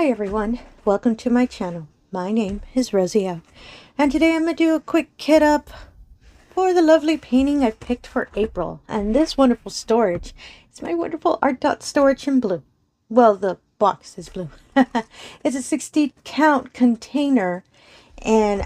Hi everyone, welcome to my channel. My name is Rosy O, and today I'm going to do a quick kit up for the lovely painting I picked for April. And this wonderful storage, it's my wonderful art dot storage in blue. Well, the box is blue. It's a 60 count container, and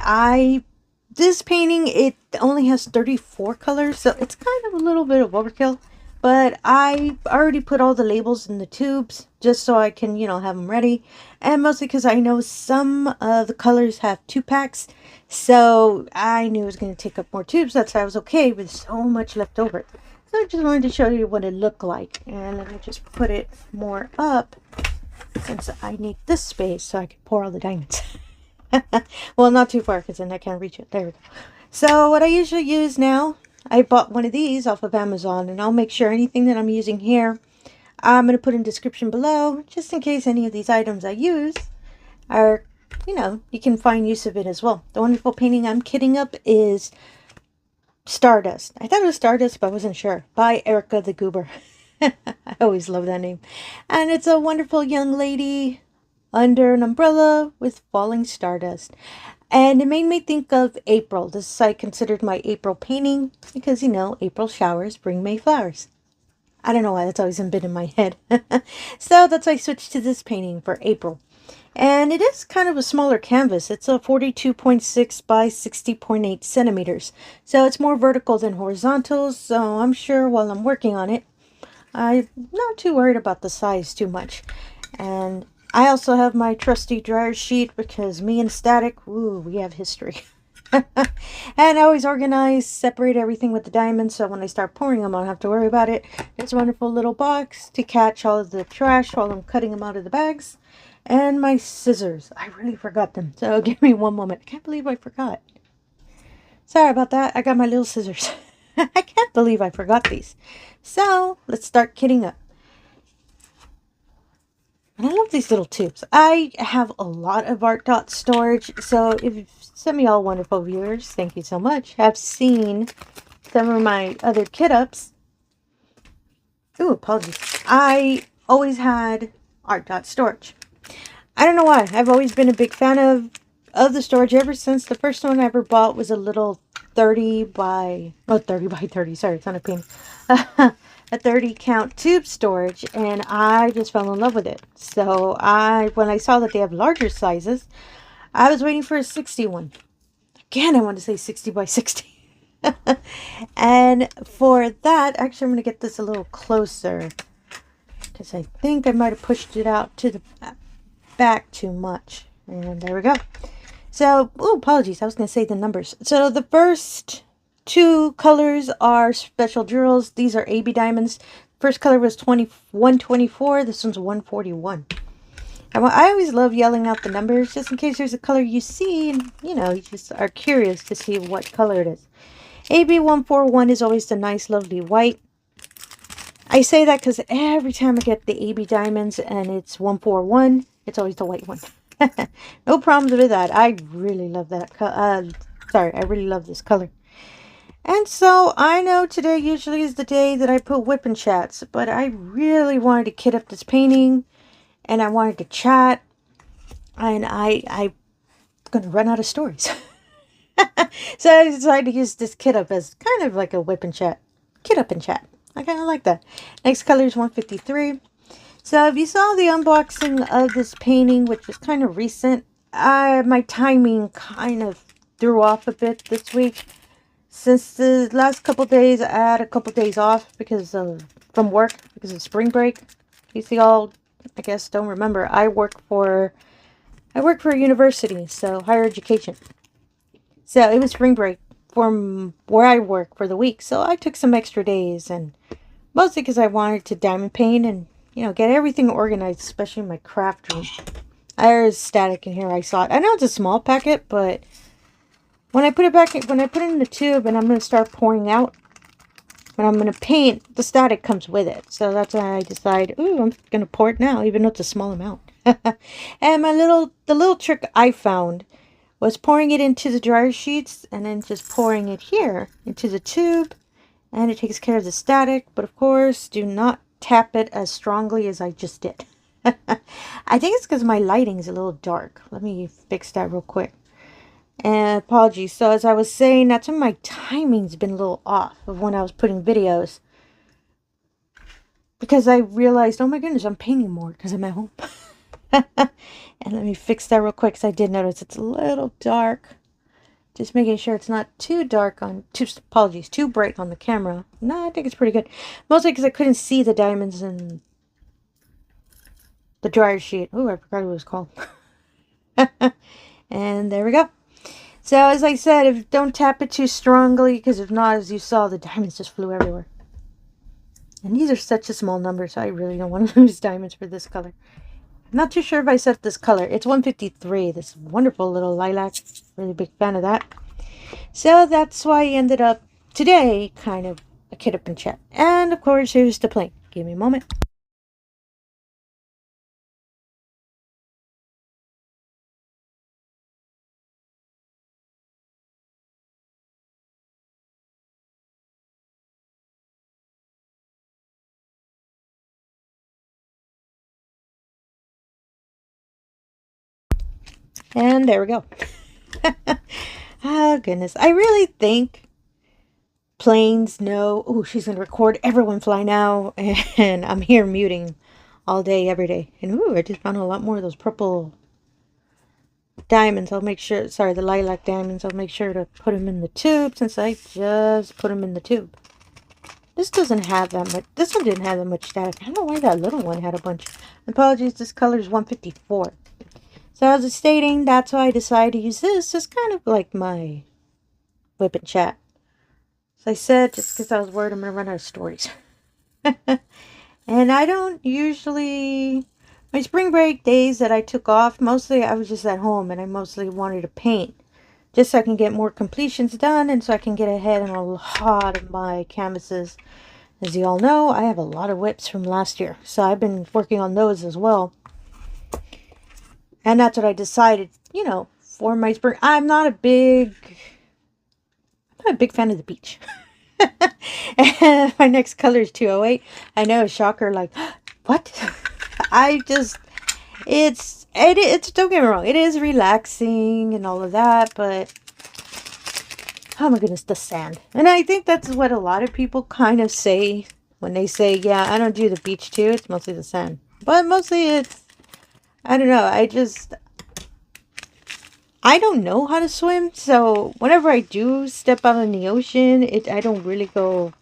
this painting, it only has 34 colors, so it's kind of a little bit of overkill. But I already put all the labels in the tubes just so I can, have them ready. And mostly because I know some of the colors have 2-packs. So I knew it was going to take up more tubes. That's why I was okay with so much left over. So I just wanted to show you what it looked like. And let me just put it more up since I need this space so I can pour all the diamonds. Well, not too far because then I can't reach it. There we go. So what I usually use now, I bought one of these off of Amazon, and I'll make sure anything that I'm using here, I'm going to put in the description below, just in case any of these items I use are, you can find use of it as well. The wonderful painting I'm kitting up is Stardust. I thought it was Stardust, but I wasn't sure. By Erica the Goober. I always love that name. And it's a wonderful young lady under an umbrella with falling stardust. And it made me think of April. This I considered my April painting because, April showers bring May flowers. I don't know why that's always been in my head. So that's why I switched to this painting for April. And it is kind of a smaller canvas. It's a 42.6 by 60.8 centimeters. So it's more vertical than horizontal. So I'm sure while I'm working on it, I'm not too worried about the size too much. And I also have my trusty dryer sheet because me and Static, we have history. And I always organize, separate everything with the diamonds, so when I start pouring them, I don't have to worry about it. There's a wonderful little box to catch all of the trash while I'm cutting them out of the bags. And my scissors. I really forgot them, so give me one moment. I can't believe I forgot. Sorry about that. I got my little scissors. I can't believe I forgot these. So, let's start kitting up. And I love these little tubes. I have a lot of art dot storage, so if some of y'all wonderful viewers, thank you so much, have seen some of my other kit ups. Ooh, apologies. I always had art dot storage. I don't know why. I've always been a big fan of the storage ever since the first one I ever bought was a little 30 by 30. Sorry, it's not a painting. A 30 count tube storage, and I just fell in love with it. So when I saw that they have larger sizes, I was waiting for a 60 one. Again, I want to say 60 by 60. And for that, actually, I'm going to get this a little closer because I think I might have pushed it out to the back too much. And there we go. So, apologies. I was going to say the numbers. So the first two colors are special drills. These are AB diamonds. First color was 124. This one's 141. And I always love yelling out the numbers just in case there's a color you see and, you just are curious to see what color it is. AB 141 is always the nice, lovely white. I say that because every time I get the AB diamonds and it's 141, it's always the white one. No problems with that. I really love that. I really love this color. And so I know today usually is the day that I put whip and chats, but I really wanted to kit up this painting and I wanted to chat, and I'm going to run out of stories. So I decided to use this kit up as kind of like a whip and chat, kit up and chat. I kind of like that. Next color is 153. So if you saw the unboxing of this painting, which was kind of recent, my timing kind of threw off a bit this week. Since the last couple days, I had a couple days off from work because of spring break. You see, all I guess don't remember. I work for a university, so higher education. So it was spring break from where I work for the week. So I took some extra days, and mostly because I wanted to diamond paint and get everything organized, especially my craft room. There's Static in here. I saw it. I know it's a small packet, but when I put it in the tube and I'm going to start pouring out, when I'm going to paint, the Static comes with it. So that's why I decide, I'm going to pour it now, even though it's a small amount. And the little trick I found was pouring it into the dryer sheets and then just pouring it here into the tube. And it takes care of the Static. But of course, do not tap it as strongly as I just did. I think it's because my lighting is a little dark. Let me fix that real quick. And apologies. So as I was saying, that's when my timing's been a little off of when I was putting videos. Because I realized, oh my goodness, I'm painting more because I'm at home. And let me fix that real quick because I did notice it's a little dark. Just making sure it's not too dark on, too bright on the camera. No, I think it's pretty good. Mostly because I couldn't see the diamonds in the dryer sheet. Oh, I forgot what it was called. And there we go. So as I said, don't tap it too strongly, because if not, as you saw, the diamonds just flew everywhere. And these are such a small number, so I really don't want to lose diamonds for this color. I'm not too sure if I set this color. It's 153, this wonderful little lilac. Really big fan of that. So that's why I ended up today kind of a kit up and chat. And of course, here's the plane. Give me a moment. And there we go. Oh, goodness. I really think planes know, oh, she's going to record everyone fly now. And I'm here muting all day, every day. And ooh, I just found a lot more of those purple diamonds. I'll make sure, sorry, the lilac diamonds. I'll make sure to put them in the tube since I just put them in the tube. This doesn't have that much. This one didn't have that much static. I don't know why that little one had a bunch. Apologies, this color is 154. So as I was stating, that's why I decided to use this as kind of like my whip and chat. As I said, just because I was worried I'm going to run out of stories. And I don't usually... My spring break days that I took off, mostly I was just at home and I mostly wanted to paint. Just so I can get more completions done and so I can get ahead on a lot of my canvases. As you all know, I have a lot of whips from last year. So I've been working on those as well. And that's what I decided, you know, for my spring. I'm not a big fan of the beach. And my next color is 208. I know, shocker, like, what? It's don't get me wrong, it is relaxing and all of that, but oh my goodness, the sand. And I think that's what a lot of people kind of say when they say, yeah, I don't do the beach too. It's mostly the sand. But mostly it's, I don't know, I don't know how to swim, so whenever I do step out in the ocean, I don't really go,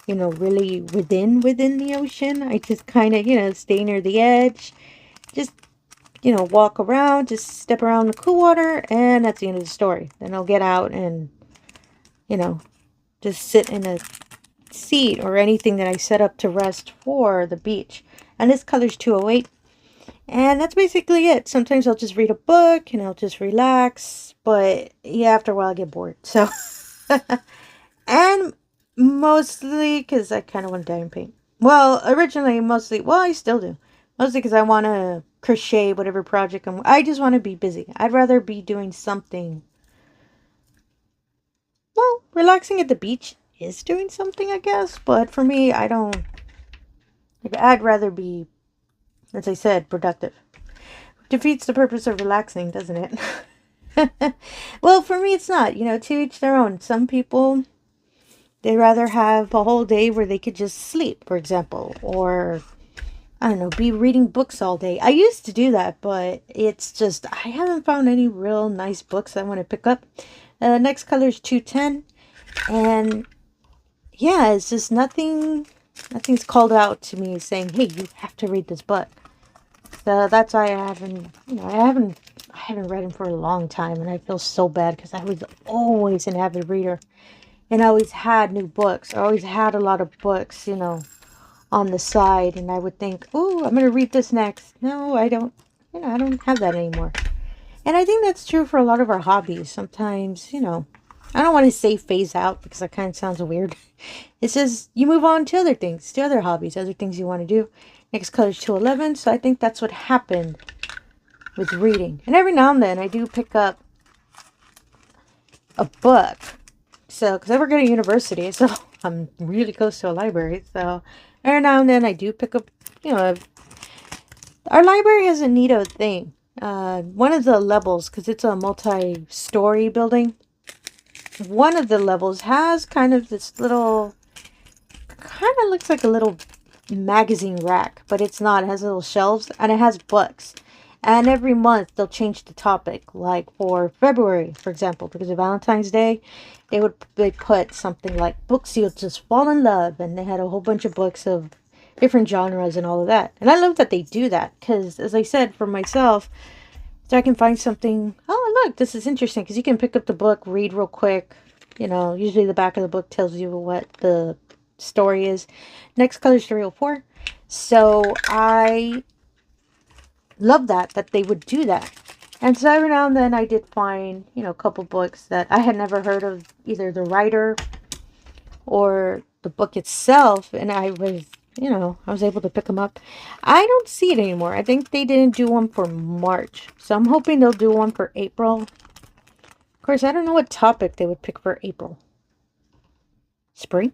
you know, really within the ocean. I just kind of, you know, stay near the edge, just, you know, walk around, just step around the cool water, and that's the end of the story. Then I'll get out and, you know, just sit in a seat or anything that I set up to rest for the beach. And this color's 208. And that's basically it. Sometimes I'll just read a book and I'll just relax. But yeah, after a while I get bored. So, and mostly because I kind of want to diamond paint. Well, originally, mostly, well, I still do. Mostly because I want to crochet whatever project I just want to be busy. I'd rather be doing something. Well, relaxing at the beach is doing something, I guess. But for me, I don't. Like, I'd rather be, as I said, productive. Defeats the purpose of relaxing, doesn't it? Well, for me, it's not. You know, to each their own. Some people, they'd rather have a whole day where they could just sleep, for example. Or, I don't know, be reading books all day. I used to do that, but it's just, I haven't found any real nice books I want to pick up. Next color is 210. And, yeah, it's just nothing's called out to me saying, hey, you have to read this book. So that's why I haven't read them for a long time, and I feel so bad because I was always an avid reader, and I always had new books. I always had a lot of books, you know, on the side, and I would think, oh, I'm going to read this next. No, I don't, you know, I don't have that anymore. And I think that's true for a lot of our hobbies. Sometimes, you know, I don't want to say phase out because that kind of sounds weird. It says you move on to other things, to other hobbies, other things you want to do. Next color is 211. So I think that's what happened with reading. And every now and then I do pick up a book. So, because I work at a university, so I'm really close to a library. So every now and then I do pick up, you know, Our library has a neato thing. One of the levels, because it's a multi-story building, one of the levels has kind of this little, kind of looks like a little magazine rack, but it's not. It has little shelves, and it has books. And every month they'll change the topic. Like for February, for example, because of Valentine's Day, they put something like books you'll just fall in love, and they had a whole bunch of books of different genres and all of that. And I love that they do that because, as I said, for myself, so I can find something. Oh, look, this is interesting because you can pick up the book, read real quick. You know, usually the back of the book tells you what the story is. Next color is 304. So I love that they would do that. And so every now and then I did find, you know, a couple books that I had never heard of, either the writer or the book itself, and I was, you know, I was able to pick them up. I don't see it anymore. I think they didn't do one for March, so I'm hoping they'll do one for April. Of course, I don't know what topic they would pick for April. Spring?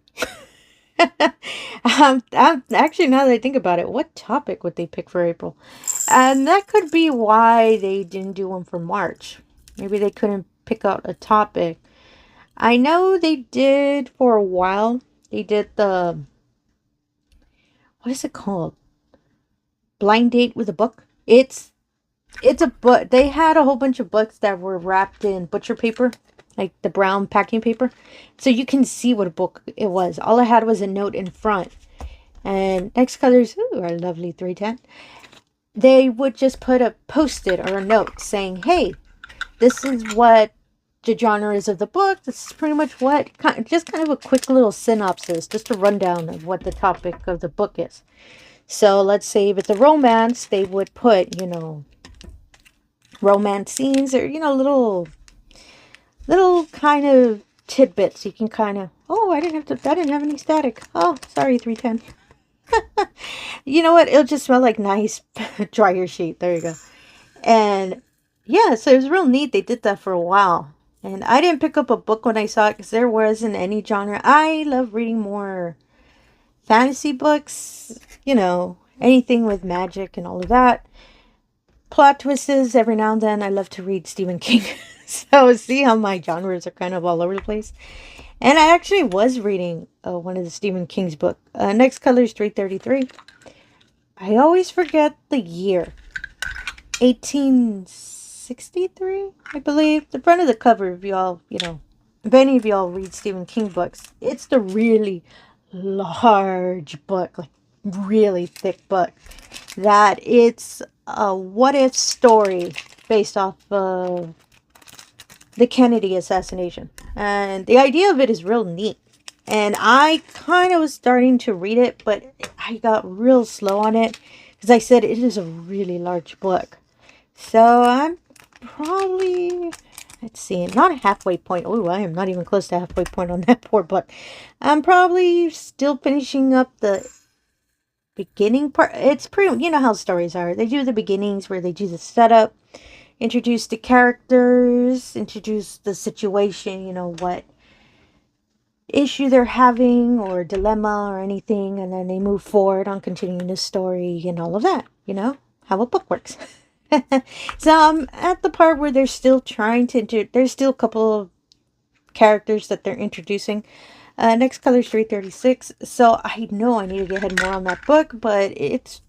I'm actually, now that I think about it, what topic would they pick for April? And that could be why they didn't do one for March. Maybe they couldn't pick out a topic. I know they did for a while. They did the, what is it called? Blind date with a book. It's a book. They had a whole bunch of books that were wrapped in butcher paper, like the brown packing paper, so you can see what a book it was. All I had was a note in front. And next colors, ooh, our lovely 310. They would just put a post-it or a note saying, hey, this is what the genre is of the book. This is pretty much what, just kind of a quick little synopsis, just a rundown of what the topic of the book is. So let's say if it's a romance, they would put, you know, romance scenes, or, you know, little kind of tidbits. You can kind of, oh, I didn't have any static. Oh, sorry, 310. You know what? It'll just smell like nice dryer sheet. There you go. And yeah, so it was real neat. They did that for a while. And I didn't pick up a book when I saw it because there wasn't any genre. I love reading more fantasy books, you know, anything with magic and all of that. Plot twists every now and then. I love to read Stephen King. So see how my genres are kind of all over the place. And I actually was reading one of the Stephen King's book. Next color is 333. I always forget the year. 1863, I believe. The front of the cover, if y'all, you know, if any of y'all read Stephen King books, it's the really large book, like really thick book, that it's a what if story based off of the Kennedy assassination. And the idea of it is real neat. And I kind of was starting to read it, but I got real slow on it because I said it is a really large book. So I'm probably, let's see, not a halfway point. Oh, I am not even close to halfway point on that poor book. I'm probably still finishing up the beginning part. It's pretty, you know how stories are. They do the beginnings where they do the setup, introduce the characters, introduce the situation, you know, what issue they're having or dilemma or anything, and then they move forward on continuing the story and all of that, you know, how a book works. So I'm at the part where they're still trying to, there's still a couple of characters that they're introducing. Next color is 336. So I know I need to get ahead more on that book, but it's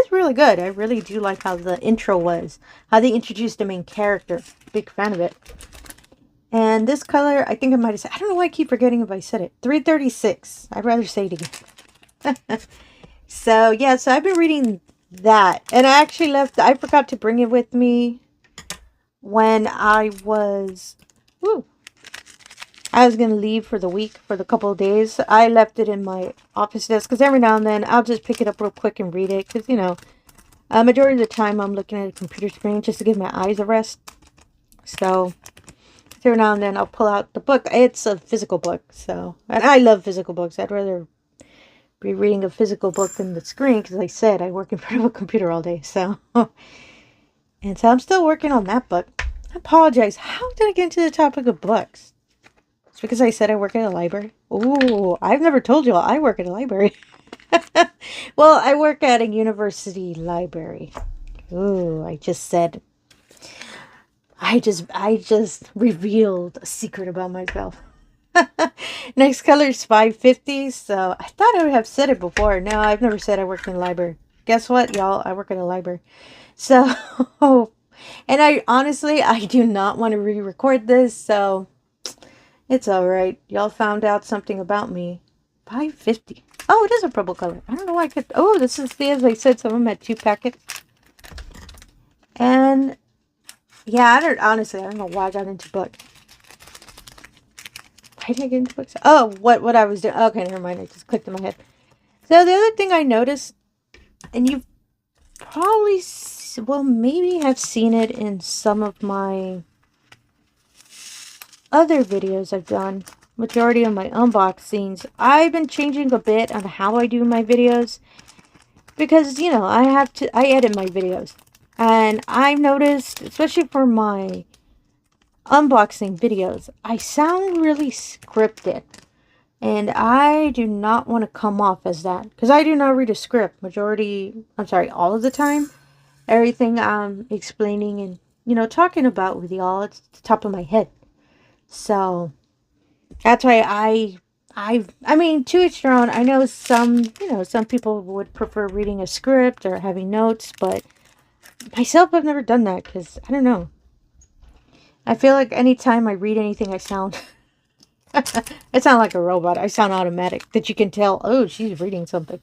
really good. I really do like how the intro was, how they introduced the main character. Big fan of it. And this color, I think I might have said, I don't know why I keep forgetting if I said it. 336. I'd rather say it again. So yeah, so I've been reading that. And I actually I forgot to bring it with me when I was going to leave for the week, for the couple of days. I left it in my office desk because every now and then I'll just pick it up real quick and read it. Because, you know, majority of the time I'm looking at a computer screen just to give my eyes a rest. So every now and then I'll pull out the book. It's a physical book. So, and I love physical books. I'd rather be reading a physical book than the screen. Because I said I work in front of a computer all day. So, and so I'm still working on that book. I apologize. How did I get into the topic of books? It's because I said I work at a library. Oh, I've never told you all I work at a library. Well, I work at a university library. Ooh, I just revealed a secret about myself. Next color is 550. So I thought I would have said it before. No, I've never said I worked in a library. Guess what, y'all? I work in a library. So, and I do not want to re-record this. So it's all right. Y'all found out something about me. 550. Oh, it is a purple color. I don't know why I could. Oh, this is the, as I said, some of them had 2 packets. And yeah, honestly, I don't know why I got into books. Why did I get into books? Oh, what I was doing. Okay, never mind. I just clicked in my head. So the other thing I noticed, and you probably, well, maybe have seen it in some of my other videos I've done, majority of my unboxings, I've been changing a bit on how I do my videos. Because, you know, I edit my videos. And I've noticed, especially for my unboxing videos, I sound really scripted. And I do not want to come off as that. Because I do not read a script. All of the time. Everything I'm explaining and, you know, talking about with y'all, it's the top of my head. So, that's why I mean, to each their own. I know some people would prefer reading a script or having notes, but myself, I've never done that because, I don't know. I feel like anytime I read anything, I sound like a robot. I sound automatic, that you can tell, oh, she's reading something.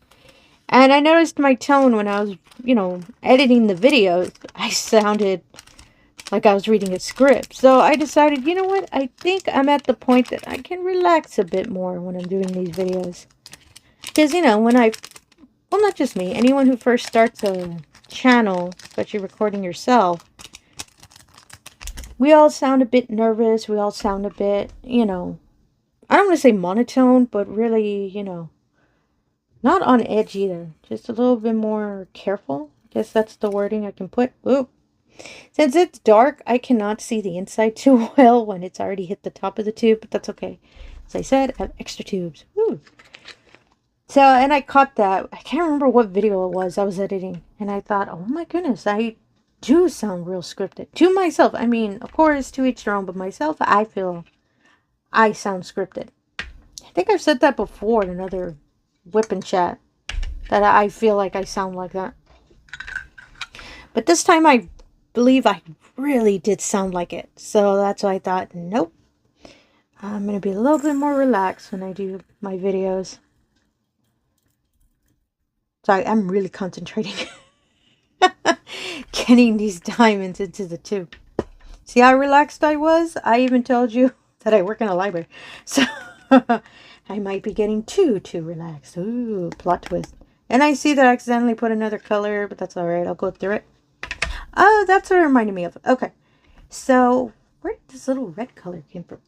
And I noticed my tone when I was, you know, editing the videos. I sounded like I was reading a script. So I decided, you know what? I think I'm at the point that I can relax a bit more when I'm doing these videos. Because, you know, well, not just me, anyone who first starts a channel, especially recording yourself, we all sound a bit nervous. We all sound a bit, you know, I don't want to say monotone, but really, you know, not on edge either. Just a little bit more careful. I guess that's the wording I can put. Ooh. Since it's dark, I cannot see the inside too well when it's already hit the top of the tube, but that's okay. As I said, I have extra tubes. Woo. So, and I caught that. I can't remember what video it was I was editing. And I thought, oh my goodness, I do sound real scripted. To myself. I mean, of course, to each their own, but myself, I feel I sound scripted. I think I've said that before in another whip and chat. That I feel like I sound like that. But this time I believe I really did sound like it. So that's why I thought, nope. I'm going to be a little bit more relaxed when I do my videos. So I'm really concentrating. Getting these diamonds into the tube. See how relaxed I was? I even told you that I work in a library. So I might be getting too relaxed. Ooh, plot twist. And I see that I accidentally put another color, but that's alright. I'll go through it. Oh, that's what it reminded me of. Okay. So, where did this little red color came from?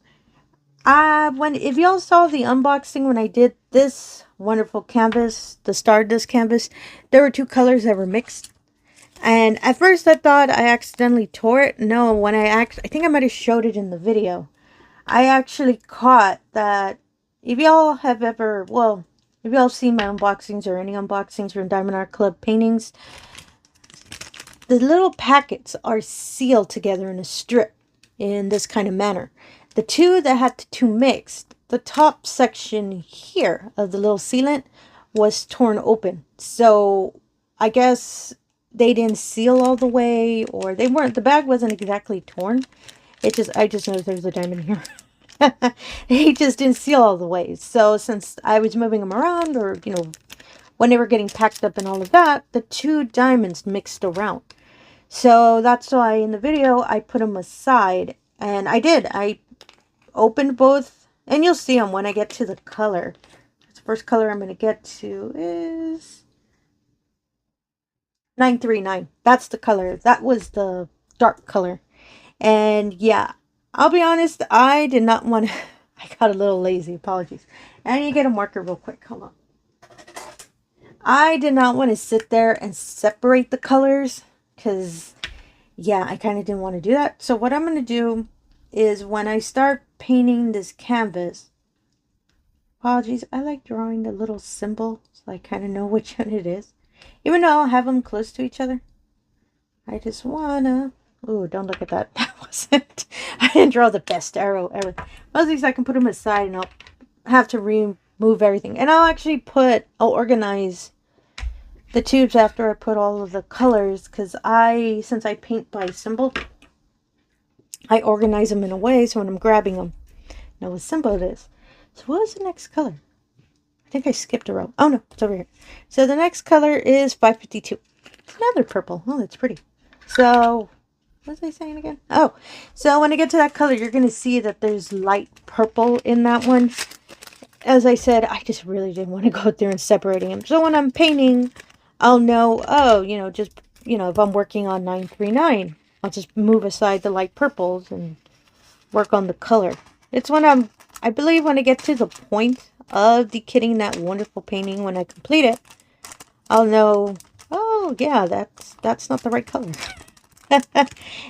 If y'all saw the unboxing when I did this wonderful canvas, the Stardust canvas, there were 2 colors that were mixed. And at first I thought I accidentally tore it. No, when I think I might have showed it in the video. I actually caught that if y'all have ever, well, if y'all seen my unboxings or any unboxings from diamonddartclub paintings, the little packets are sealed together in a strip in this kind of manner. The 2 that had the 2 mixed, the top section here of the little sealant was torn open. So I guess they didn't seal all the way, or the bag wasn't exactly torn. I just noticed there was a diamond here. He just didn't seal all the way. So since I was moving them around, or, you know, when they were getting packed up and all of that, the 2 diamonds mixed around. So that's why in the video I put them aside. And I did. I opened both. And you'll see them when I get to the color. The first color I'm going to get to is 939. That's the color. That was the dark color. And yeah, I'll be honest, I did not want to. I got a little lazy. Apologies. I need to get a marker real quick. Hold on. I did not want to sit there and separate the colors. Because, yeah, I kind of didn't want to do that. So what I'm going to do is when I start painting this canvas. Apologies. I like drawing the little symbol. So I kind of know which one it is. Even though I'll have them close to each other. I just wanna... Ooh, don't look at that. That wasn't... I didn't draw the best arrow ever. Most of these I can put them aside and I'll have to remove everything. And I'll organize the tubes after I put all of the colors. Because since I paint by symbol, I organize them in a way so when I'm grabbing them, I know what symbol it is. So what was the next color? I think I skipped a row. Oh no, it's over here. So the next color is 552. It's another purple. Oh, that's pretty. So, what was I saying again? Oh, so when I get to that color, you're going to see that there's light purple in that one. As I said, I just really didn't want to go through and separating them. So when I'm painting, I'll know, oh, if I'm working on 939, I'll just move aside the light purples and work on the color. It's when I believe when I get to the point of dekitting that wonderful painting, when I complete it, I'll know, oh yeah, that's not the right color.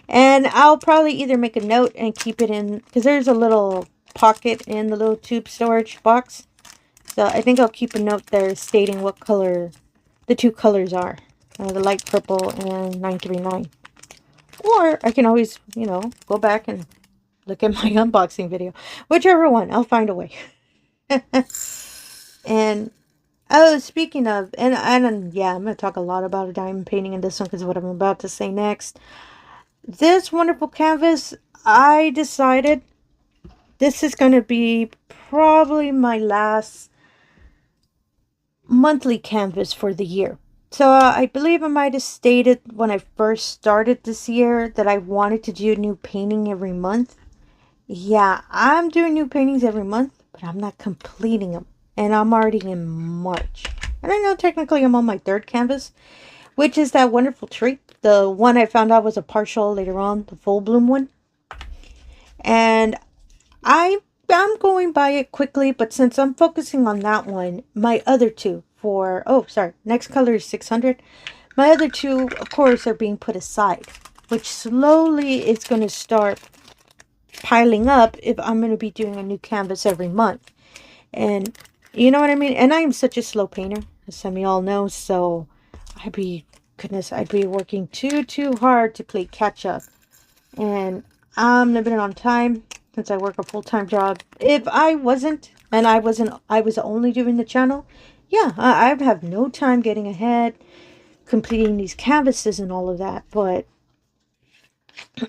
And I'll probably either make a note and keep it in, because there's a little pocket in the little tube storage box. So I think I'll keep a note there stating what color the two colors are. The light purple and 939. Or I can always, go back and look at my unboxing video. Whichever one, I'll find a way. And oh, speaking of, and yeah, I'm going to talk a lot about diamond painting in this one because of what I'm about to say next. This wonderful canvas, I decided this is going to be probably my last monthly canvas for the year. So I believe I might have stated when I first started this year that I wanted to do new painting every month. Yeah, I'm doing new paintings every month, but I'm not completing them. And I'm already in March. And I know technically I'm on my third canvas, which is that wonderful tree. The one I found out was a partial later on, the full bloom one. And I'm going by it quickly, but since I'm focusing on that one, my other two next color is 600. My other two, of course, are being put aside, which slowly is going to start piling up if I'm going to be doing a new canvas every month. And you know what I mean? And I am such a slow painter, as some of y'all know, so I'd be working too hard to play catch up. And I'm limited on time since I work a full-time job. If I wasn't, and I was only doing the channel, yeah, I'd have no time getting ahead, completing these canvases and all of that. But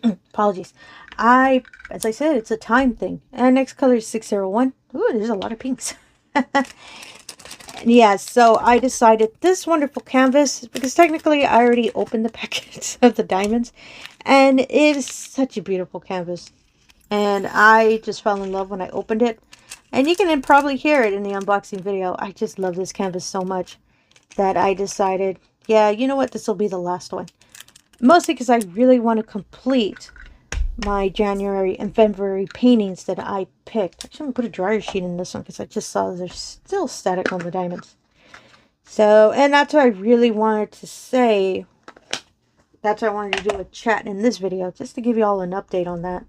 apologies. As I said, it's a time thing. And next color is 601. Ooh, there's a lot of pinks. Yeah, so I decided this wonderful canvas, because technically I already opened the packets of the diamonds, and it is such a beautiful canvas. And I just fell in love when I opened it. And you can probably hear it in the unboxing video. I just love this canvas so much that I decided, yeah, you know what, this will be the last one. Mostly because I really want to complete my January and February paintings that I picked. Actually, I'm going to put a dryer sheet in this one because I just saw there's still static on the diamonds. So, and that's what I really wanted to say. That's why I wanted to do a chat in this video, just to give you all an update on that.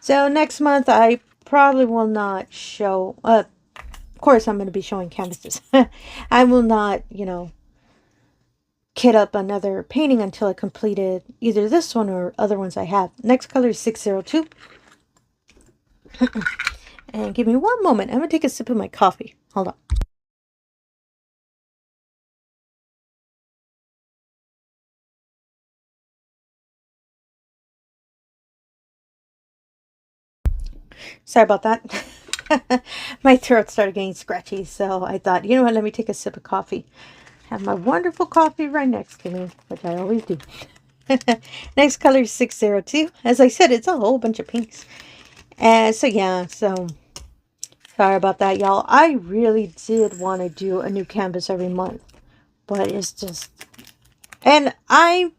So next month, I probably will not show, of course I'm going to be showing canvases. I will not, kit up another painting until I completed either this one or other ones I have. Next color is 602. And give me one moment. I'm going to take a sip of my coffee. Hold on. Sorry about that. My throat started getting scratchy, so I thought, you know what, let me take a sip of coffee. Have my wonderful coffee right next to me, which I always do. Next color is 602. As I said, it's a whole bunch of pinks. And so, yeah, so sorry about that, y'all. I really did want to do a new canvas every month, but it's just... And I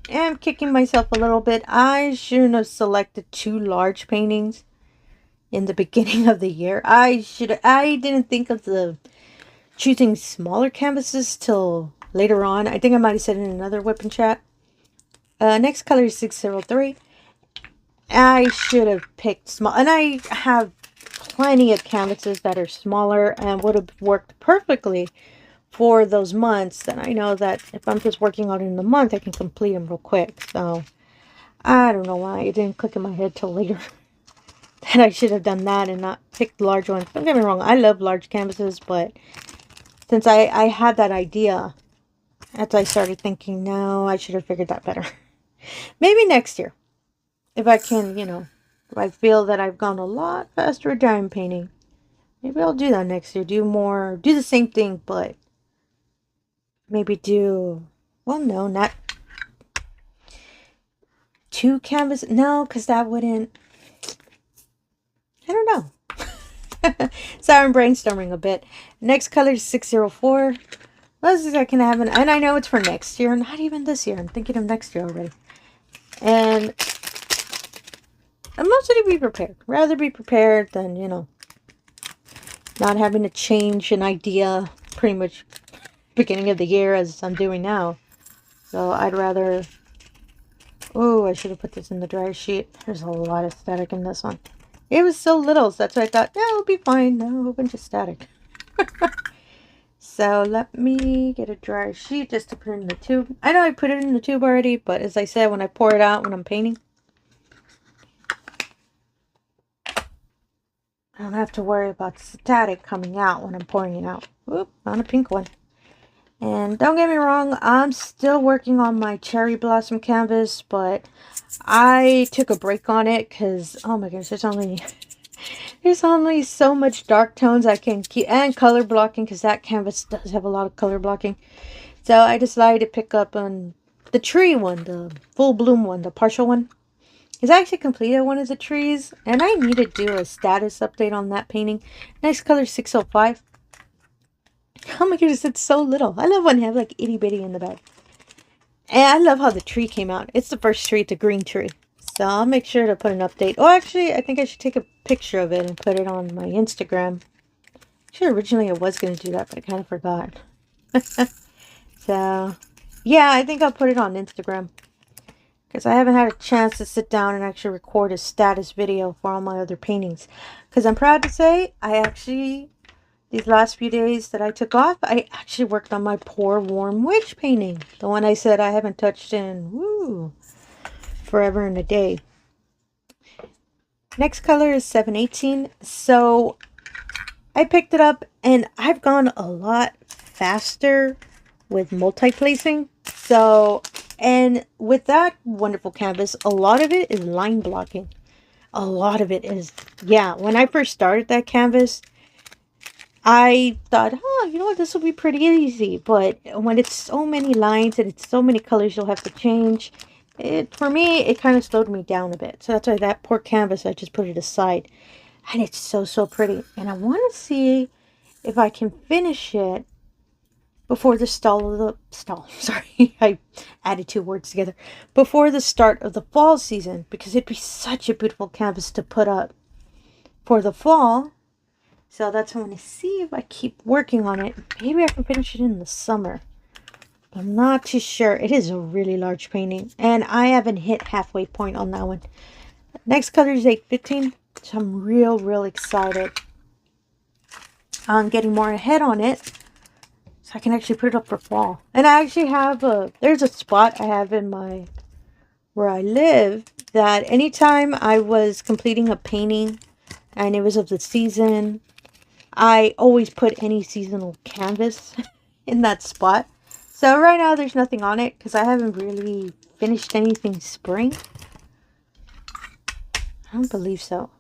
am kicking myself a little bit. I shouldn't have selected 2 large paintings in the beginning of the year. I didn't think of choosing smaller canvases till later on. I think I might have said in another whipping chat. Next color is 603. I should have picked small, and I have plenty of canvases that are smaller and would have worked perfectly for those months, then I know that if I'm just working on it in a month, I can complete them real quick. So I don't know why it didn't click in my head till later that I should have done that and not picked large ones. Don't get me wrong, I love large canvases, but since I had that idea, as I started thinking, no, I should have figured that better. Maybe next year, if I can, you know, if I feel that I've gone a lot faster at diamond painting, maybe I'll do that next year. Do the same thing, but maybe do, well, no, not 2 canvases. No, because that wouldn't, I don't know. Sorry, I'm brainstorming a bit. Next color is 604. Let's see if I can have an, and I know it's for next year, not even this year. I'm thinking of next year already. And I'm mostly to be prepared. Rather be prepared than, you know, not having to change an idea pretty much beginning of the year as I'm doing now. So I'd rather, oh, I should have put this in the dry sheet. There's a lot of static in this one. It was so little, so that's why I thought, yeah, it'll be fine. No, a whole bunch of static. So let me get a dry sheet just to put it in the tube. I know I put it in the tube already, but as I said, when I pour it out when I'm painting, I don't have to worry about static coming out when I'm pouring it out. Oop, not a pink one. And don't get me wrong, I'm still working on my cherry blossom canvas, but I took a break on it because, oh my gosh, there's only so much dark tones I can keep, and color blocking, because that canvas does have a lot of color blocking. So I decided to pick up on the tree one, the full bloom one, the partial one. Because I actually completed one of the trees, and I need to do a status update on that painting. Next color, 605. Oh my goodness, it's so little. I love when you have like itty bitty in the back. And I love how the tree came out. It's the first tree, it's a green tree. So I'll make sure to put an update. Oh, actually, I think I should take a picture of it and put it on my Instagram. Actually, originally I was going to do that, but I kind of forgot. So, yeah, I think I'll put it on Instagram. Because I haven't had a chance to sit down and actually record a status video for all my other paintings. Because I'm proud to say, these last few days that I took off, I actually worked on my Poor Warm Witch painting. The one I said I haven't touched in, forever and a day. Next color is 718. So I picked it up and I've gone a lot faster with multi-placing. So, and with that wonderful canvas, a lot of it is line blocking. A lot of it is, yeah, when I first started that canvas, I thought, oh, you know what, this will be pretty easy. But when it's so many lines and it's so many colors you'll have to change, for me, it kind of slowed me down a bit. So that's why that poor canvas, I just put it aside. And it's so, so pretty. And I want to see if I can finish it before the sorry, I added 2 words together. Before the start of the fall season, because it'd be such a beautiful canvas to put up for the fall. So that's what I want to see if I keep working on it. Maybe I can finish it in the summer. I'm not too sure. It is a really large painting, and I haven't hit halfway point on that one. Next color is 815. So I'm real excited on getting more ahead on it, so I can actually put it up for fall. And I actually have there's a spot I have in where I live that anytime I was completing a painting and it was of the season, I always put any seasonal canvas in that spot. So right now there's nothing on it because I haven't really finished anything spring. I don't believe so.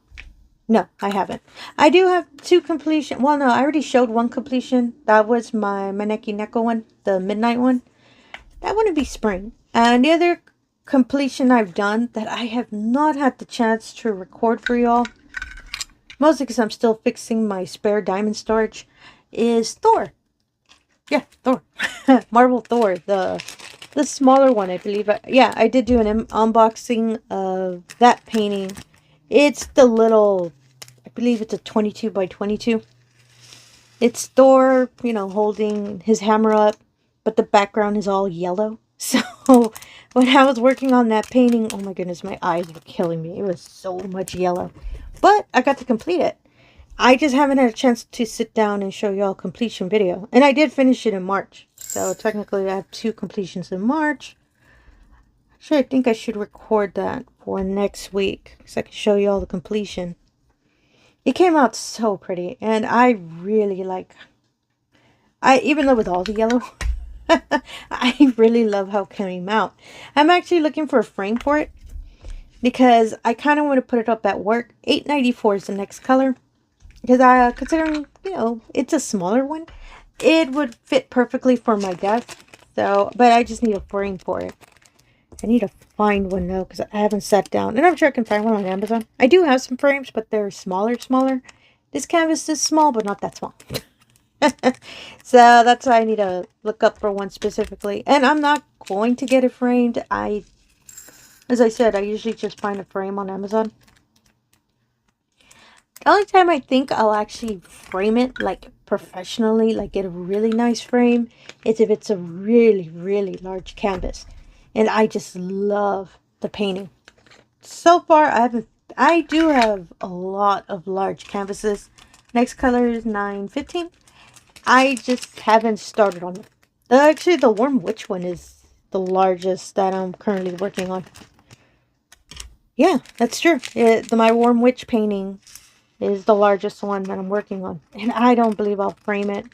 No, I haven't. I do have 2 completion. Well, no, I already showed 1 completion. That was my Maneki Neko one, the midnight one. That wouldn't be spring. And the other completion I've done that I have not had the chance to record for y'all, mostly because I'm still fixing my spare diamond storage, is Thor. Yeah, Thor. Marble Thor, the smaller one, I believe. Yeah, I did do an unboxing of that painting. It's the little, I believe it's a 22 by 22. It's Thor, you know, holding his hammer up, but the background is all yellow. So when I was working on that painting, oh my goodness, my eyes were killing me. It was so much yellow. But I got to complete it. I just haven't had a chance to sit down and show y'all a completion video. And I did finish it in March. So technically I have 2 completions in March. Actually, I think I should record that for next week, because I can show you all the completion. It came out so pretty, and I really like, even though with all the yellow, I really love how it came out. I'm actually looking for a frame for it, because I kind of want to put it up at work. $8.94 is the next color, because considering, you know, it's a smaller one, it would fit perfectly for my desk. So, but I just need a frame for it. I need to find one though, because I haven't sat down. And I'm sure I can find one on Amazon. I do have some frames, but they're smaller. This canvas is small, but not that small. So that's why I need to look up for one specifically. And I'm not going to get it framed. As I said, I usually just find a frame on Amazon. The only time I think I'll actually frame it, like professionally, like get a really nice frame, is if it's a really, really large canvas. And I just love the painting. So far, I do have a lot of large canvases. Next color is 915. I just haven't started on them. Actually, the Warm Witch one is the largest that I'm currently working on. Yeah, that's true. My Warm Witch painting is the largest one that I'm working on. And I don't believe I'll frame it.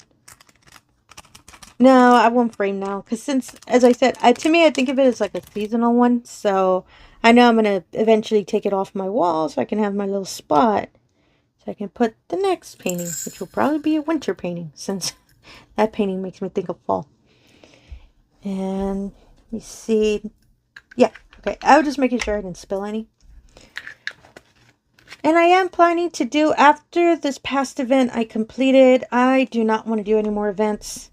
No, I won't frame now. Because since, as I said, to me, I think of it as like a seasonal one. So I know I'm going to eventually take it off my wall so I can have my little spot. So I can put the next painting, which will probably be a winter painting, since that painting makes me think of fall. And let me see. Yeah, okay. I was just making sure I didn't spill any. And I am planning to do, after this past event I completed, I do not want to do any more events,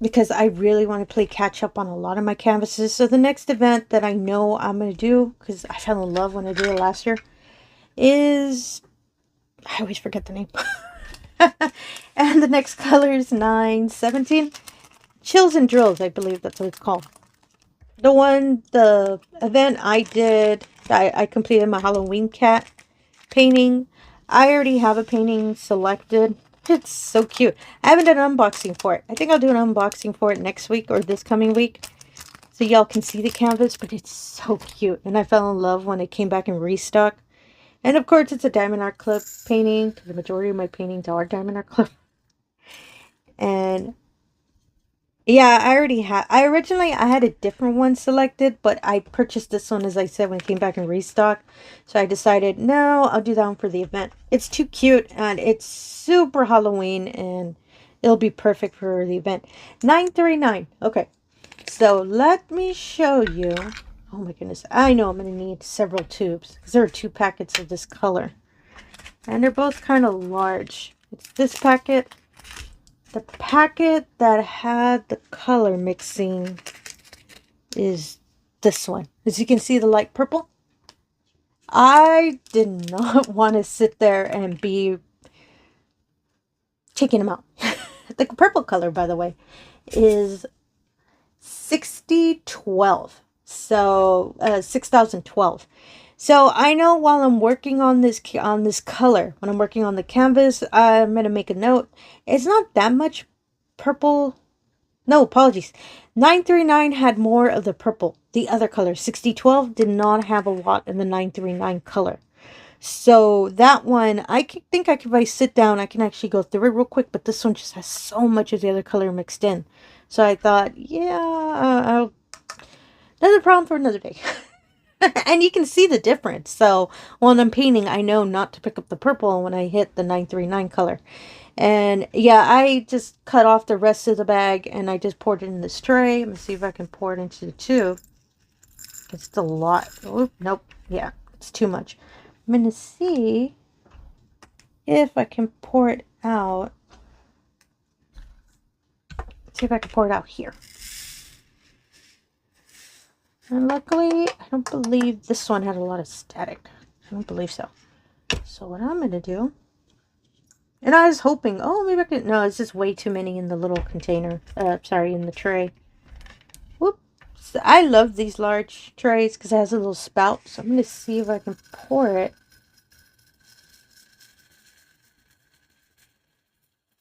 because I really want to play catch up on a lot of my canvases. So the next event that I know I'm going to do, because I fell in love when I did it last year, is, I always forget the name. And the next color is 917. Chills and Drills, I believe that's what it's called. The event I did, I completed my Halloween cat painting. I already have a painting selected. It's so cute. I haven't done an unboxing for it. I think I'll do an unboxing for it next week or this coming week, so y'all can see the canvas. But it's so cute, and I fell in love when it came back in restock. And of course, it's a diamondartclub painting. The majority of my paintings are diamondartclub. And yeah, I originally had a different one selected, but I purchased this one, as I said, when it came back in restock. So I decided, no, I'll do that one for the event. It's too cute, and it's super Halloween, and it'll be perfect for the event. 939. Okay, so let me show you. Oh my goodness, I know I'm going to need several tubes, because there are 2 packets of this color. And they're both kind of large. It's this packet. The packet that had the color mixing is this one. As you can see, the light purple. I did not want to sit there and be taking them out. The purple color, by the way, is 6012. So 6012. So I know while I'm working on this color, when I'm working on the canvas, I'm going to make a note. It's not that much purple. No, apologies. 939 had more of the purple. The other color, 6012, did not have a lot in the 939 color. So that one, think if I sit down, I can actually go through it real quick. But this one just has so much of the other color mixed in. So I thought, yeah, another problem for another day. And you can see the difference. So when I'm painting, I know not to pick up the purple when I hit the 939 color. And yeah, I just cut off the rest of the bag and I just poured it in this tray. Let me see if I can pour it into the tube. It's a lot. Oop, nope. Yeah, it's too much. I'm going to see if I can pour it out. See if I can pour it out here. And luckily, I don't believe this one had a lot of static. I don't believe so. So what I'm going to do, and I was hoping, oh, maybe I could, no, it's just way too many in the little container. Sorry, in the tray. Whoops. I love these large trays because it has a little spout. So I'm going to see if I can pour it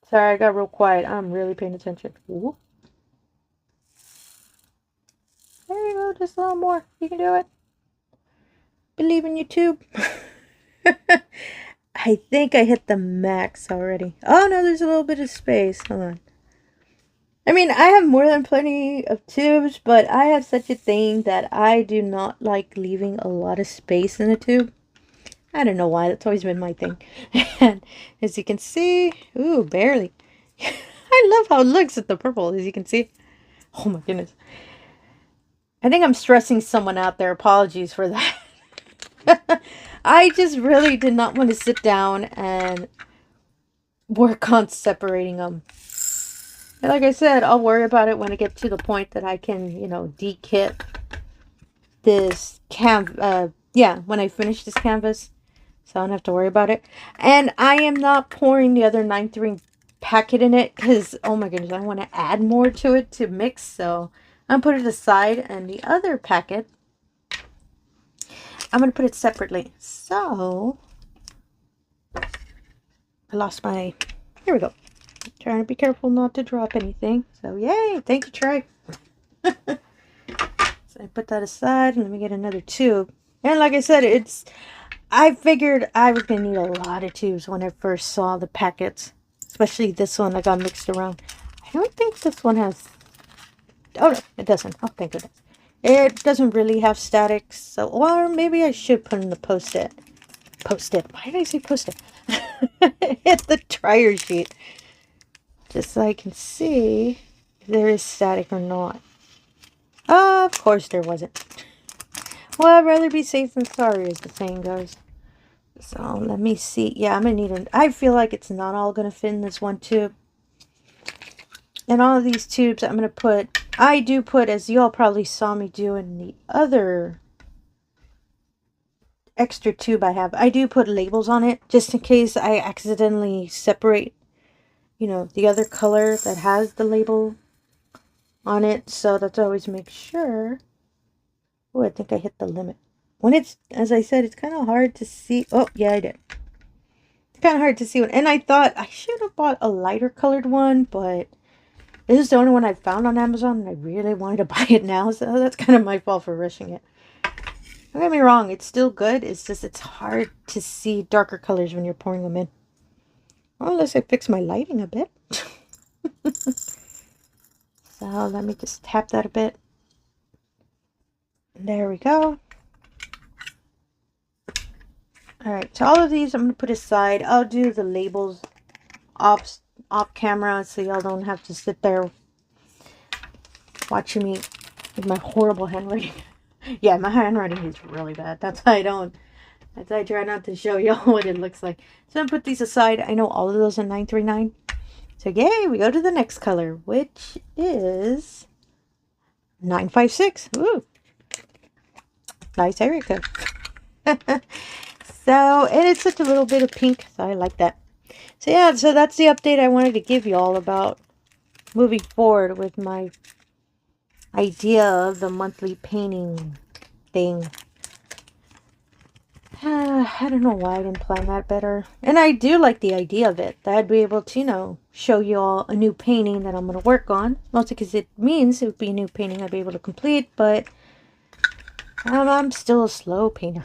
Sorry, I got real quiet. I'm really paying attention. Ooh. There you go. Just a little more. You can do it. Believe in YouTube. I think I hit the max already. Oh, no, there's a little bit of space. Hold on. I mean, I have more than plenty of tubes, but I have such a thing that I do not like leaving a lot of space in a tube. I don't know why. That's always been my thing. And as you can see, ooh, barely. I love how it looks with the purple, as you can see. Oh my goodness. I think I'm stressing someone out there. Apologies for that. I just really did not want to sit down and work on separating them. And like I said, I'll worry about it when I get to the point that I can, you know, dekit this when I finish this canvas. So I don't have to worry about it. And I am not pouring the other 9-3 packet in it because, oh my goodness, I want to add more to it to mix. So I'm going to put it aside, and the other packet, I'm going to put it separately. So I lost my, here we go. I'm trying to be careful not to drop anything. So yay, thank you, Trey. So I put that aside, and let me get another tube. And like I said, I figured I was going to need a lot of tubes when I first saw the packets. Especially this one that got mixed around. I don't think this one has... Oh, no, it doesn't. Oh, thank goodness. It doesn't really have static. So, or maybe I should put in the post-it. Post-it. Why did I say post-it? It's the dryer sheet. Just so I can see if there is static or not. Of course there wasn't. Well, I'd rather be safe than sorry, as the saying goes. So, let me see. Yeah, I'm going to need I feel like it's not all going to fit in this one tube. And all of these tubes, I'm going to put... I do put, as you all probably saw me do in the other extra tube I have, I do put labels on it, just in case I accidentally separate, you know, the other color that has the label on it. So that's always make sure. Oh, I think I hit the limit. When it's, as I said, it's kind of hard to see. Oh, yeah, I did. It's kind of hard to see. And I thought I should have bought a lighter colored one, but this is the only one I found on Amazon, and I really wanted to buy it now. So that's kind of my fault for rushing it. Don't get me wrong, it's still good. It's just, it's hard to see darker colors when you're pouring them in. Well, unless I fix my lighting a bit. So let me just tap that a bit. There we go. Alright, so all of these I'm going to put aside. I'll do the labels off camera so y'all don't have to sit there watching me with my horrible handwriting. Yeah, my handwriting is really bad. That's why I try not to show y'all what it looks like. So I'm going to put these aside. I know all of those are 939. So yay, we go to the next color, which is 956. Ooh. Nice area code. So, and it's such a little bit of pink, so I like that. So yeah, so that's the update I wanted to give you all about moving forward with my idea of the monthly painting thing. I don't know why I didn't plan that better. And I do like the idea of it. That I'd be able to, you know, show you all a new painting that I'm going to work on. Mostly because it means it would be a new painting I'd be able to complete. But I'm still a slow painter.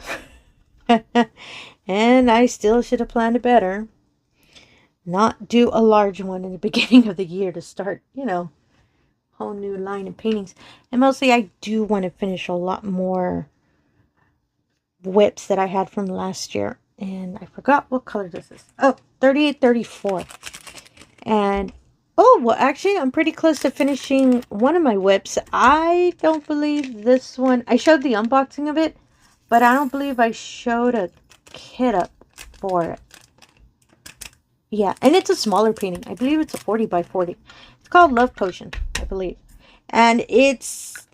And I still should have planned it better. Not do a large one in the beginning of the year to start, you know, whole new line of paintings. And mostly I do want to finish a lot more whips that I had from last year. And I forgot what color this is. Oh, 3834. And, oh, well, actually, I'm pretty close to finishing one of my whips. I don't believe this one. I showed the unboxing of it, but I don't believe I showed a kit up for it. Yeah, and it's a smaller painting. I believe it's a 40 by 40. It's called Love Potion, I believe. And it's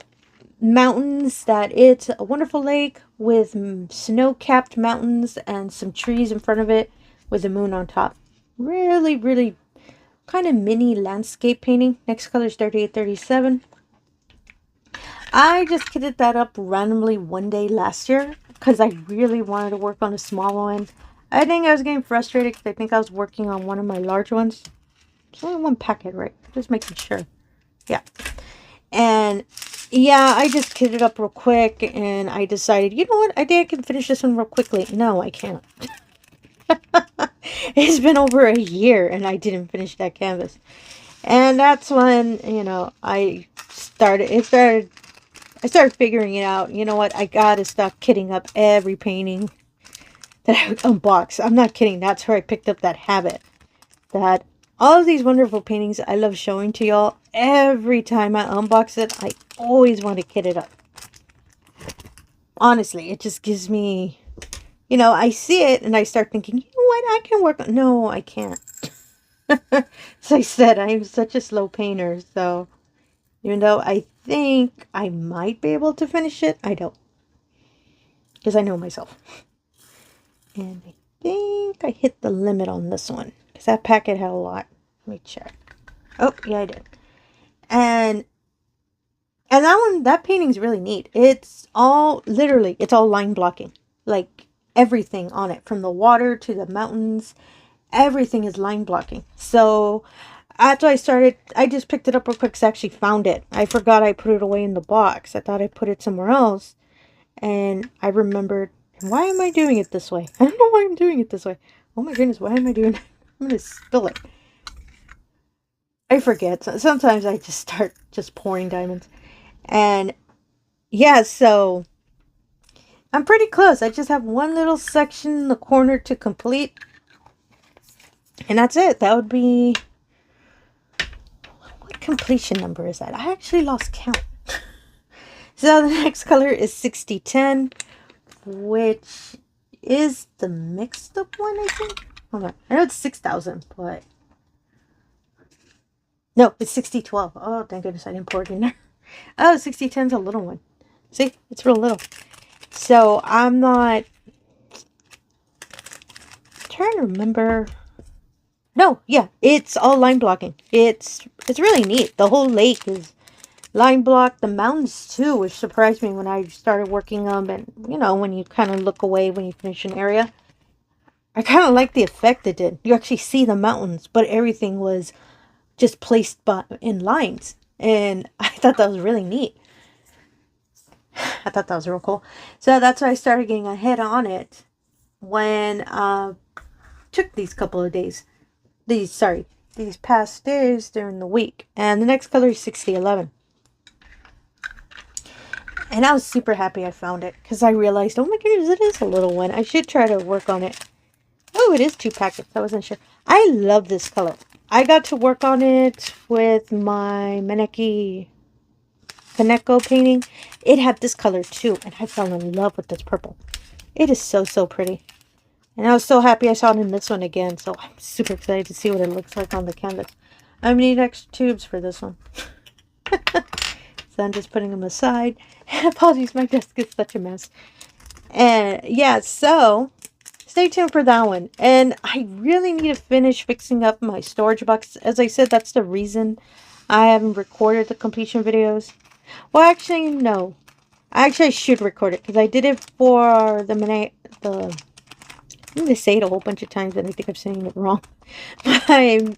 mountains, that it's a wonderful lake with snow-capped mountains and some trees in front of it with the moon on top. Really, really kind of mini landscape painting. Next color is 3837. I just kitted that up randomly one day last year because I really wanted to work on a small one. I think I was getting frustrated because I think I was working on one of my large ones. It's only one packet, right? Just making sure. Yeah. And yeah, I just kitted up real quick and I decided, you know what? I think I can finish this one real quickly. No, I can't. It's been over a year and I didn't finish that canvas. And that's when, you know, I started figuring it out. You know what? I gotta stop kitting up every painting that I unbox. I'm not kidding. That's where I picked up that habit. That all of these wonderful paintings I love showing to y'all. Every time I unbox it, I always want to kit it up. Honestly, it just gives me, you know, I see it and I start thinking, you know what? I can work on. No, I can't. As I said, I'm such a slow painter. So even though I think I might be able to finish it, I don't. Because I know myself. And I think I hit the limit on this one. Because that packet had a lot. Let me check. Oh, yeah, I did. And that painting's really neat. It's all, literally, it's all line blocking. Like, everything on it. From the water to the mountains. Everything is line blocking. So, after I started, I just picked it up real quick because I actually found it. I forgot I put it away in the box. I thought I put it somewhere else. And I remembered, why am I doing it this way? I don't know why I'm doing it this way. Oh my goodness, why am I doing it? I'm going to spill it. I forget. Sometimes I just start just pouring diamonds. And yeah, so I'm pretty close. I just have one little section in the corner to complete. And that's it. That would be... What completion number is that? I actually lost count. So the next color is 6010, which is the mixed up one, I think. Hold on. I know it's 6000, but... No, it's 6012. Oh, thank goodness I didn't pour it in there. Oh, 6010 is a little one. See? It's real little. So I'm not... trying to remember... No, yeah, it's all line blocking. It's really neat. The whole lake is line blocked. The mountains too, which surprised me when I started working them. And you know, when you kind of look away when you finish an area, I kind of like the effect it did. You actually see the mountains, but everything was just placed in lines, and I thought that was really neat. I thought that was real cool. So that's why I started getting ahead on it when took these couple of days. These past days during the week. And the next color is 6011. And I was super happy I found it. Because I realized, oh my goodness, it is a little one. I should try to work on it. Oh, it is 2 packets. I wasn't sure. I love this color. I got to work on it with my Cannell painting. It had this color too. And I fell in love with this purple. It is so, so pretty. And I was so happy I saw it in this one again. So I'm super excited to see what it looks like on the canvas. I'm going to need extra tubes for this one. So I'm just putting them aside. Apologies, my desk is such a mess. And yeah, so stay tuned for that one. And I really need to finish fixing up my storage box. As I said, that's the reason I haven't recorded the completion videos. Well, actually, no. I should record it. Because I did it for I'm going to say it a whole bunch of times and I think I'm saying it wrong. My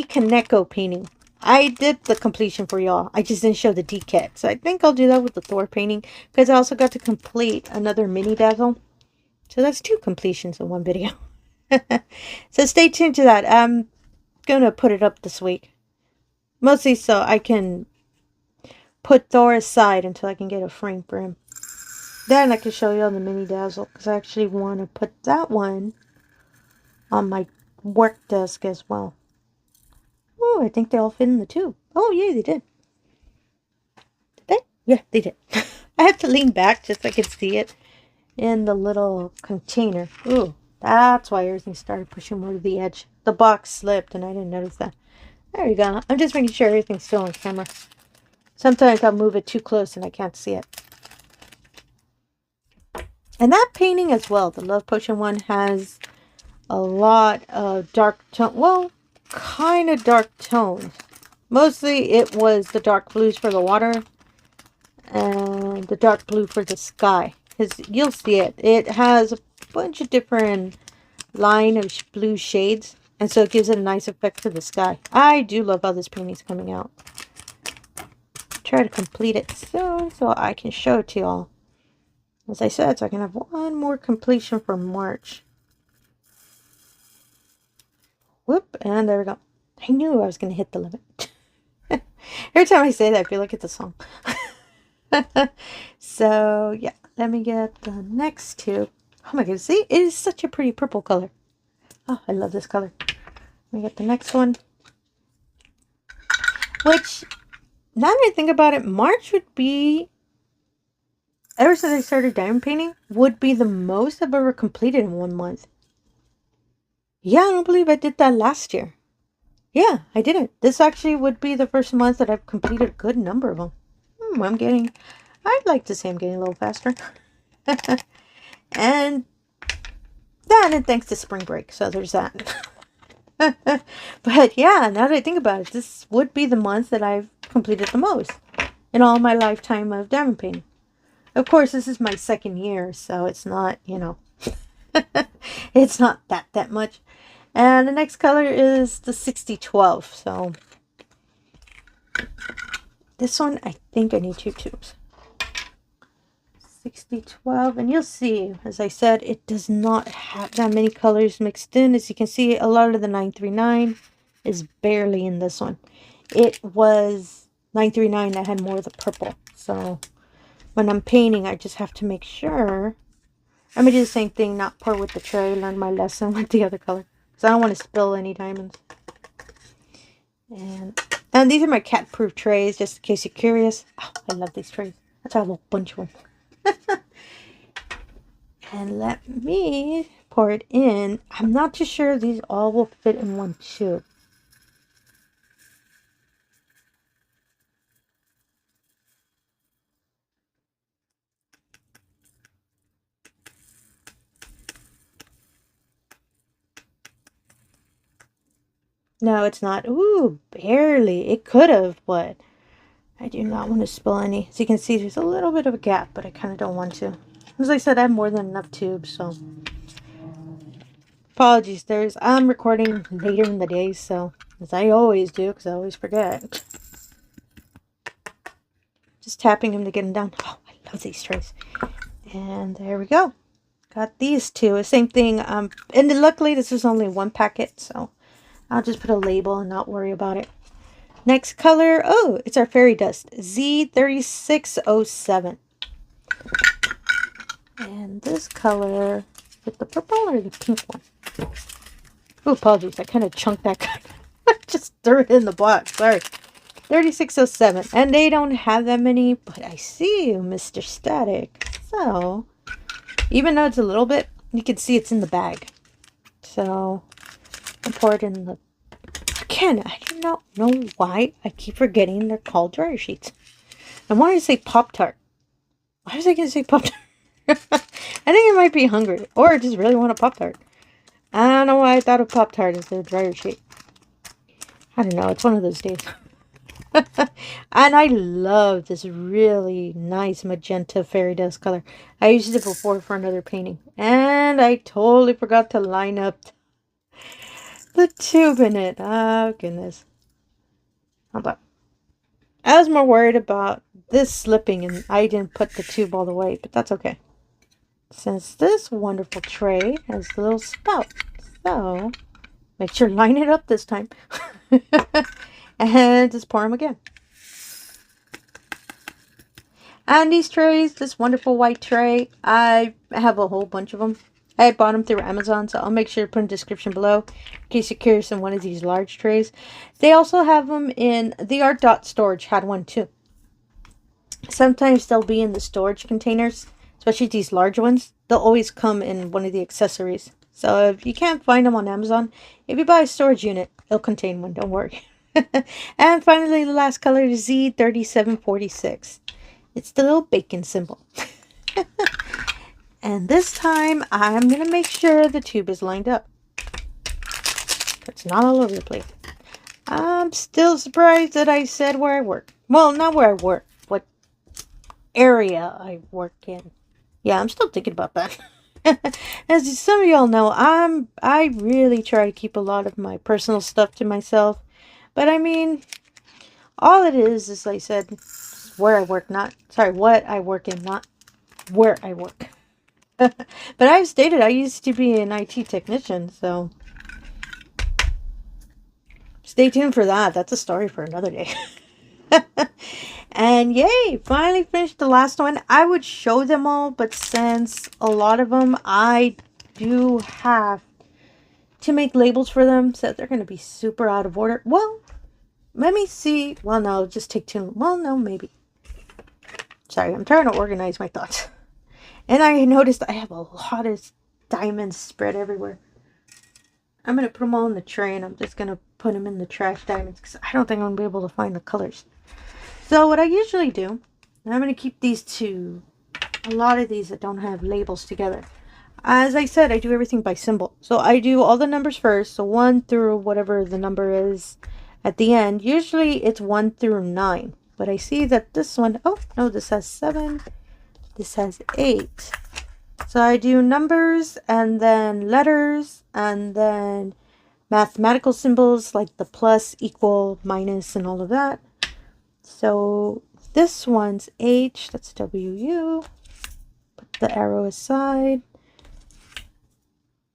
Cannell painting. I did the completion for y'all. I just didn't show the decal. So I think I'll do that with the Thor painting. Because I also got to complete another mini dazzle. So that's 2 completions in one video. So stay tuned to that. I'm going to put it up this week. Mostly so I can put Thor aside until I can get a frame for him. Then I can show you on the mini dazzle, because I actually want to put that one on my work desk as well. Oh, I think they all fit in the tube. Oh, yeah, they did. Did they? Yeah, they did. I have to lean back just so I can see it in the little container. Ooh, that's why everything started pushing more to the edge. The box slipped and I didn't notice that. There you go. I'm just making sure everything's still on camera. Sometimes I'll move it too close and I can't see it. And that painting as well, the Love Potion one, has a lot of dark tone. Well, kind of dark tones. Mostly it was the dark blues for the water and the dark blue for the sky. Because you'll see it. It has a bunch of different line of blue shades. And so it gives it a nice effect to the sky. I do love how this painting's coming out. Try to complete it soon so I can show it to y'all. As I said, so I can have one more completion for March. Whoop, and there we go. I knew I was going to hit the limit. Every time I say that, I feel like it's a song. So, yeah, let me get the next two. Oh my goodness, see, it is such a pretty purple color. Oh, I love this color. Let me get the next one. Which, now that I think about it, March would be, ever since I started diamond painting, would be the most I've ever completed in 1 month. Yeah, I don't believe I did that last year. Yeah, I didn't. This actually would be the first month that I've completed a good number of them. I'd like to say I'm getting a little faster. And thanks to spring break, so there's that. But yeah, now that I think about it, this would be the month that I've completed the most in all my lifetime of diamond painting. Of course, this is my second year, so it's not, you know, it's not that much. And the next color is the 6012. So this one, I think I need 2 tubes. 6012, and you'll see, as I said, it does not have that many colors mixed in. As you can see, a lot of the 939 is barely in this one. It was 939 that had more of the purple. So when I'm painting, I just have to make sure. I'm going to do the same thing, not pour with the tray. Learn my lesson with the other color, because I don't want to spill any diamonds. And these are my cat-proof trays, just in case you're curious. Oh, I love these trays. That's a whole bunch of them. And let me pour it in. I'm not too sure these all will fit in one tube. No, it's not. Ooh, barely. It could have, but I do not want to spill any. As you can see, there's a little bit of a gap, but I kind of don't want to. As I said, I have more than enough tubes, so apologies. I'm recording later in the day, so as I always do, because I always forget. Just tapping them to get them down. Oh, I love these trays. And there we go. Got these two. Same thing. And luckily, this is only one packet, so I'll just put a label and not worry about it. Next color. Oh, it's our fairy dust. Z3607. And this color with the purple or the pink one? Oh, apologies. I kind of chunked that guy. Just threw it in the box. Sorry. 3607. And they don't have that many, but I see you, Mr. Static. So, even though it's a little bit, you can see it's in the bag. So, I pour it in the... Again, I do not know why I keep forgetting they're called dryer sheets. I wanted to say Pop-Tart. Why was I going to say Pop-Tart? I think I might be hungry, or I just really want a Pop-Tart. I don't know why I thought of Pop-Tart as their dryer sheet. I don't know, it's one of those days. And I love this really nice magenta fairy dust color. I used it before for another painting, and I totally forgot to line up the tube in it. Oh, goodness. Hold on. I was more worried about this slipping, and I didn't put the tube all the way, but that's okay. Since this wonderful tray has a little spout. So, make sure to line it up this time. And just pour them again. And these trays, this wonderful white tray, I have a whole bunch of them. I bought them through Amazon, so I'll make sure to put in the description below in case you're curious on one of these large trays. They also have them in the Art Dot storage, had one too. Sometimes they'll be in the storage containers, especially these large ones. They'll always come in one of the accessories. So if you can't find them on Amazon, if you buy a storage unit, it'll contain one, don't worry. And finally, the last color is Z3746. It's the little bacon symbol. And this time, I'm going to make sure the tube is lined up. It's not all over the place. I'm still surprised that I said where I work. Well, not where I work. What area I work in. Yeah, I'm still thinking about that. As some of y'all know, I really try to keep a lot of my personal stuff to myself. But I mean, all it is, like I said, where I work, not, sorry, what I work in, not where I work. But I've stated I used to be an IT technician, so stay tuned for that. That's a story for another day. And yay, finally finished the last one. I would show them all, but since a lot of them I do have to make labels for them, so they're going to be super out of order. Well, let me see. Well, no, just take two. Well, no, maybe. Sorry, I'm trying to organize my thoughts. And I noticed I have a lot of diamonds spread everywhere. I'm going to put them all in the tray, and I'm just going to put them in the trash diamonds because I don't think I'm going to be able to find the colors. So what I usually do, and I'm going to keep these two, a lot of these that don't have labels together. As I said, I do everything by symbol. So I do all the numbers first. So 1 through whatever the number is at the end. Usually it's 1 through 9. But I see that this one, oh no, this has 7. This has 8. So I do numbers and then letters and then mathematical symbols like the plus, equal, minus, and all of that. So this one's H, that's WU. Put the arrow aside.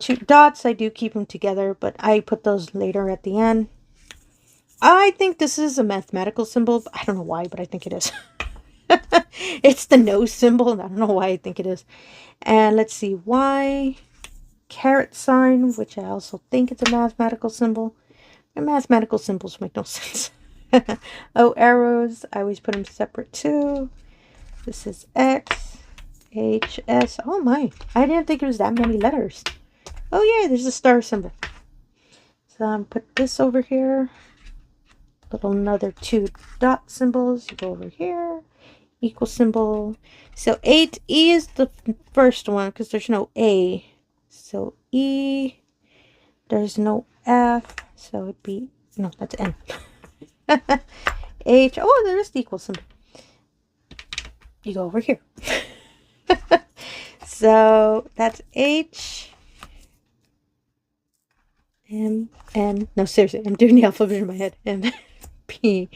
2 dots, I do keep them together, but I put those later at the end. I think this is a mathematical symbol. But I don't know why, but I think it is. It's the no symbol, and I don't know why I think it is. And let's see, Y, caret sign, which I also think it's a mathematical symbol. And mathematical symbols make no sense. O, arrows, I always put them separate too. This is X, H, S. Oh my, I didn't think it was that many letters. Oh yeah, there's a star symbol. So I'm put this over here. Little another 2 dot symbols. You go over here. Equal symbol. So 8, E is the first one because there's no A. So E, there's no F. So it'd be, no, that's N. H, oh, there's the equal symbol. You go over here. So that's H. M, N, no, seriously, I'm doing the alphabet in my head. M, P,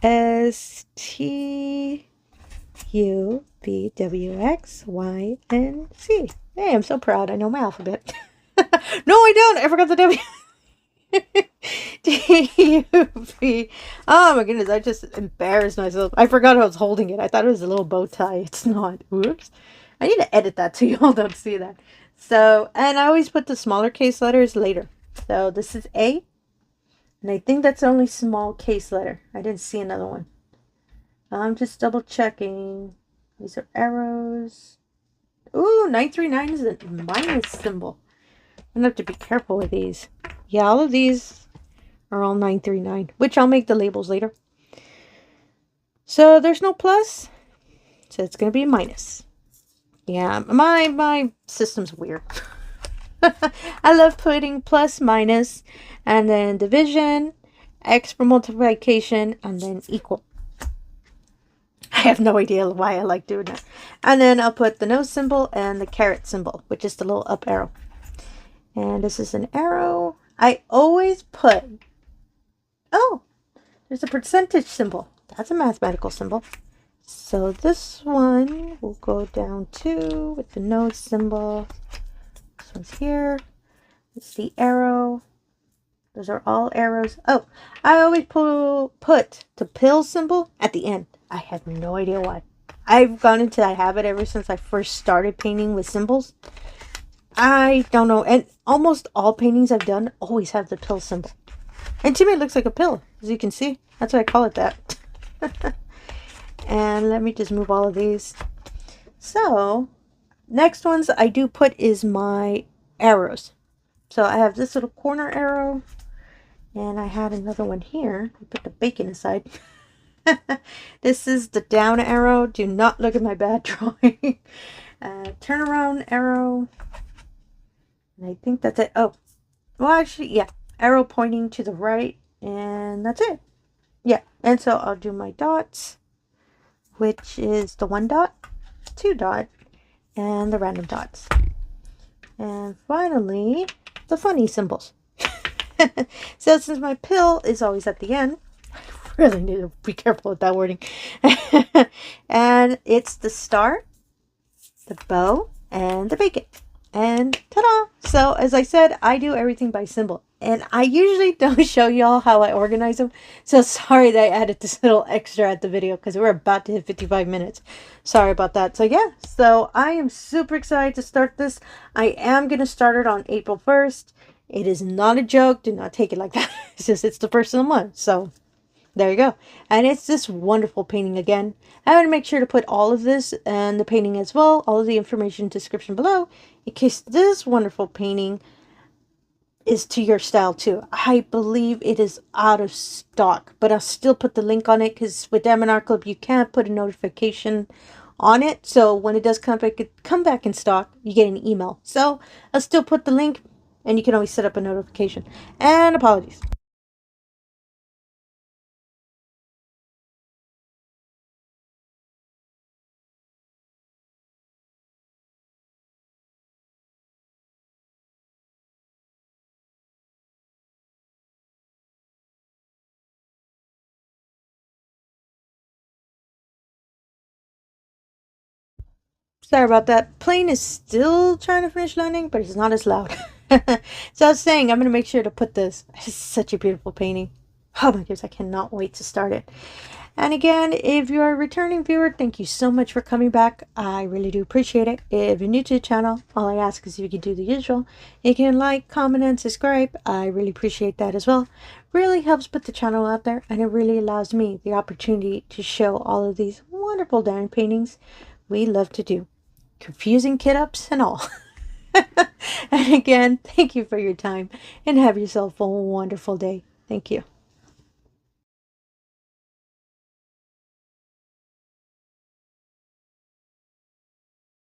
S, T, U, V, W, X, Y, and Z. Hey, I'm so proud. I know my alphabet. No, I don't. I forgot the W. D, U, V. Oh my goodness, I just embarrassed myself. I forgot I was holding it. I thought it was a little bow tie. It's not. Oops. I need to edit that so you all don't see that. So, and I always put the smaller case letters later. So this is A. And I think that's the only small case letter. I didn't see another one. I'm just double checking. These are arrows. Ooh, 939 is a minus symbol. I'm going to have to be careful with these. Yeah, all of these are all 939, which I'll make the labels later. So there's no plus. So it's going to be a minus. Yeah, my system's weird. I love putting plus, minus, and then division, x for multiplication, and then equal. I have no idea why I like doing that. And then I'll put the no symbol and the caret symbol, which is the little up arrow. And this is an arrow. I always put, oh, there's a percentage symbol. That's a mathematical symbol. So this one will go down to with the no symbol. This one's here. It's the arrow. Those are all arrows. Oh, I always put the pill symbol at the end. I have no idea why. I've gone into that habit ever since I first started painting with symbols. I don't know. And almost all paintings I've done always have the pill symbol. And to me it looks like a pill, as you can see. That's why I call it that. And let me just move all of these. So, next ones I do put is my arrows. So I have this little corner arrow. And I had another one here. I put the bacon aside. This is the down arrow. Do not look at my bad drawing. Turn around arrow. And I think that's it. Oh, well actually, yeah. Arrow pointing to the right. And that's it. Yeah. And so I'll do my dots. Which is the 1 dot, 2 dot, and the random dots. And finally, the funny symbols. So since my pill is always at the end, I really need to be careful with that wording. And it's the star, the bow, and the bacon. And ta-da! So as I said, I do everything by symbol. And I usually don't show y'all how I organize them. So sorry that I added this little extra at the video because we're about to hit 55 minutes. Sorry about that. So yeah, so I am super excited to start this. I am going to start it on April 1st. It is not a joke. Do not take it like that. It's just, it's the first of the month. So there you go. And it's this wonderful painting again. I'm going to make sure to put all of this and the painting as well, all of the information description below, in case this wonderful painting is to your style too. I believe it is out of stock, but I'll still put the link on it because with Diamond Art Club, you can't put a notification on it. So when it does come back in stock, you get an email. So I'll still put the link and you can always set up a notification. And apologies. Sorry about that. Plane is still trying to finish landing, but it's not as loud. So I was saying, I'm going to make sure to put this. It's such a beautiful painting. Oh my goodness, I cannot wait to start it. And again, if you're a returning viewer, thank you so much for coming back. I really do appreciate it. If you're new to the channel, all I ask is if you can do the usual. You can like, comment, and subscribe. I really appreciate that as well. Really helps put the channel out there, and it really allows me the opportunity to show all of these wonderful diamond paintings we love to do. Confusing kit ups and all. And again, thank you for your time and have yourself a wonderful day. Thank you.